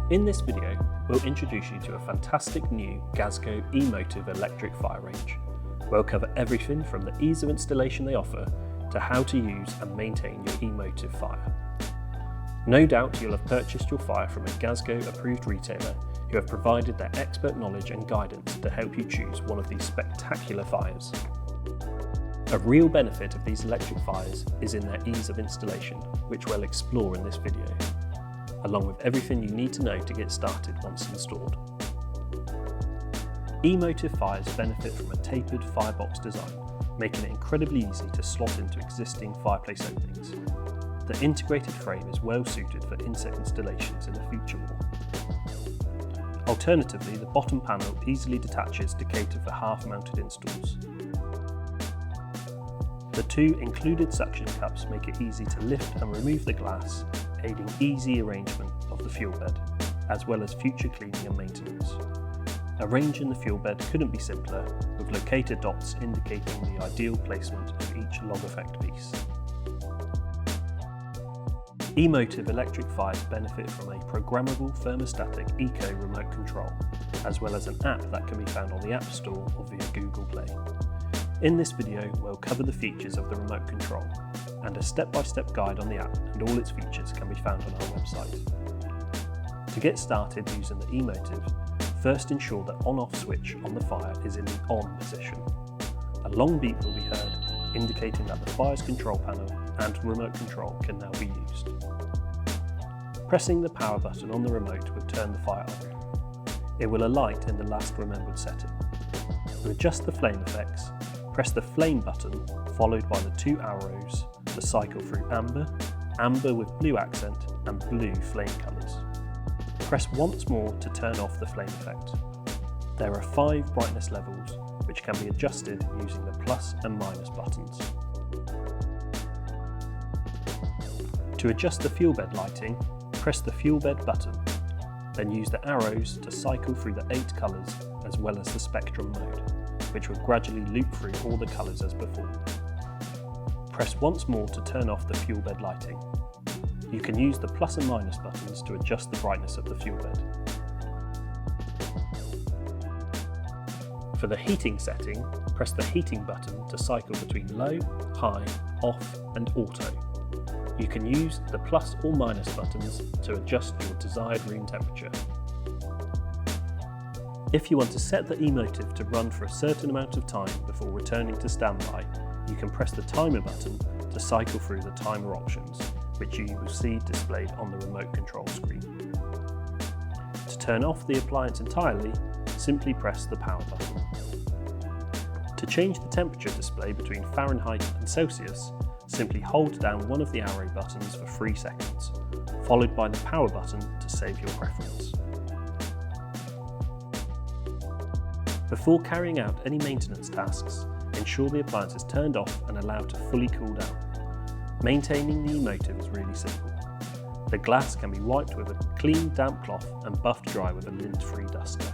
In this video, we'll introduce you to a fantastic new Gazco eMotiv electric fire range. We'll cover everything from the ease of installation they offer to how to use and maintain your eMotiv fire. No doubt you'll have purchased your fire from a Gazco approved retailer who have provided their expert knowledge and guidance to help you choose one of these spectacular fires. A real benefit of these electric fires is in their ease of installation, which we'll explore in this video, along with everything you need to know to get started once installed. eMotiv fires benefit from a tapered firebox design, making it incredibly easy to slot into existing fireplace openings. The integrated frame is well suited for inset installations in a feature wall. Alternatively, the bottom panel easily detaches to cater for half-mounted installs. The two included suction cups make it easy to lift and remove the glass, aiding easy arrangement of the fuel bed, as well as future cleaning and maintenance. Arranging the fuel bed couldn't be simpler, with locator dots indicating the ideal placement of each log effect piece. eMotiv electric fires benefit from a programmable thermostatic eco remote control, as well as an app that can be found on the App Store or via Google Play. In this video, we'll cover the features of the remote control, and a step-by-step guide on the app and all its features can be found on our website. To get started using the eMotiv, first ensure the on-off switch on the fire is in the on position. A long beep will be heard, indicating that the fire's control panel and remote control can now be used. Pressing the power button on the remote will turn the fire on. It will alight in the last remembered setting. To adjust the flame effects, press the flame button followed by the two arrows to cycle through amber, amber with blue accent and blue flame colours. Press once more to turn off the flame effect. There are 5 brightness levels which can be adjusted using the plus and minus buttons. To adjust the fuel bed lighting, press the fuel bed button, then use the arrows to cycle through the 8 colours as well as the spectrum mode, which will gradually loop through all the colours as before. Press once more to turn off the fuel bed lighting. You can use the plus and minus buttons to adjust the brightness of the fuel bed. For the heating setting, press the heating button to cycle between low, high, off and auto. You can use the plus or minus buttons to adjust your desired room temperature. If you want to set the eMotiv to run for a certain amount of time before returning to standby, you can press the timer button to cycle through the timer options, which you will see displayed on the remote control screen. To turn off the appliance entirely, simply press the power button. To change the temperature display between Fahrenheit and Celsius, simply hold down one of the arrow buttons for 3 seconds, followed by the power button to save your preference. Before carrying out any maintenance tasks, ensure the appliance is turned off and allowed to fully cool down. Maintaining the eMotiv is really simple. The glass can be wiped with a clean damp cloth and buffed dry with a lint-free duster.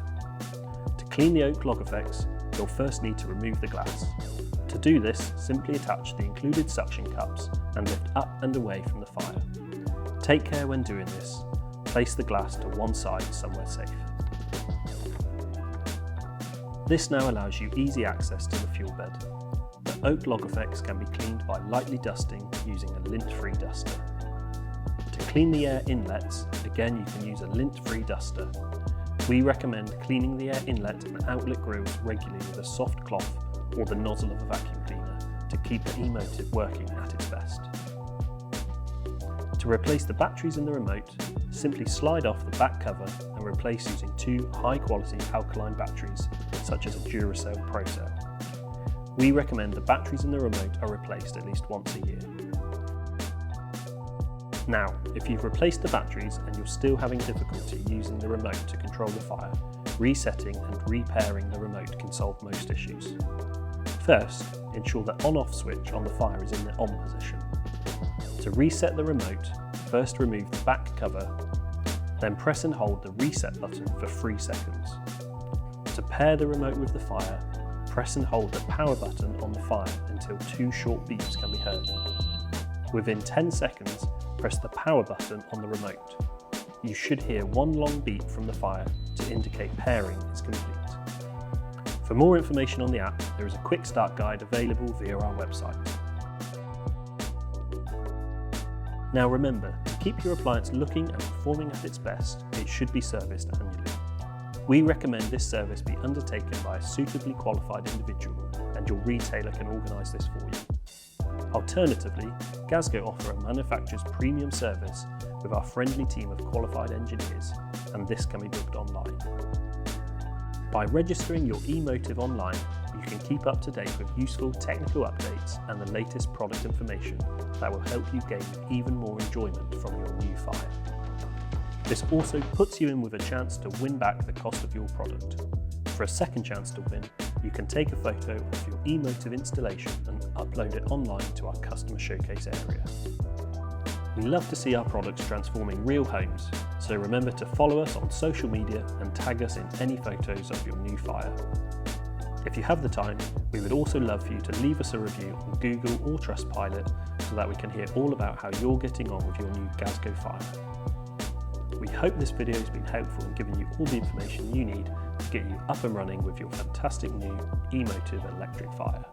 To clean the oak log effects, you'll first need to remove the glass. To do this, simply attach the included suction cups and lift up and away from the fire. Take care when doing this. Place the glass to one side somewhere safe. This now allows you easy access to the fuel bed. The oak log effects can be cleaned by lightly dusting using a lint-free duster. To clean the air inlets, again you can use a lint-free duster. We recommend cleaning the air inlet and outlet grills regularly with a soft cloth or the nozzle of a vacuum cleaner to keep the eMotiv working at its best. To replace the batteries in the remote, simply slide off the back cover and replace using 2 high-quality alkaline batteries such as a Duracell Pro Cell. We recommend the batteries in the remote are replaced at least once a year. Now, if you've replaced the batteries and you're still having difficulty using the remote to control the fire, resetting and repairing the remote can solve most issues. First, ensure the on-off switch on the fire is in the on position. To reset the remote, first remove the back cover, then press and hold the reset button for 3 seconds. To pair the remote with the fire, press and hold the power button on the fire until 2 short beeps can be heard. Within 10 seconds, press the power button on the remote. you should hear one long beep from the fire to indicate pairing is complete. For more information on the app, there is a quick start guide available via our website. Now remember, to keep your appliance looking and performing at its best, it should be serviced annually. We recommend this service be undertaken by a suitably qualified individual, and your retailer can organise this for you. Alternatively, Gazco offer a manufacturer's premium service with our friendly team of qualified engineers, and this can be booked online. By registering your eMotiv online, you can keep up to date with useful technical updates and the latest product information that will help you gain even more enjoyment from your new fire. This also puts you in with a chance to win back the cost of your product. For a second chance to win, you can take a photo of your eMotiv installation and upload it online to our customer showcase area. We love to see our products transforming real homes, so remember to follow us on social media and tag us in any photos of your new fire. If you have the time, we would also love for you to leave us a review on Google or Trustpilot so that we can hear all about how you're getting on with your new Gazco fire. We hope this video has been helpful in giving you all the information you need to get you up and running with your fantastic new eMotiv electric fire.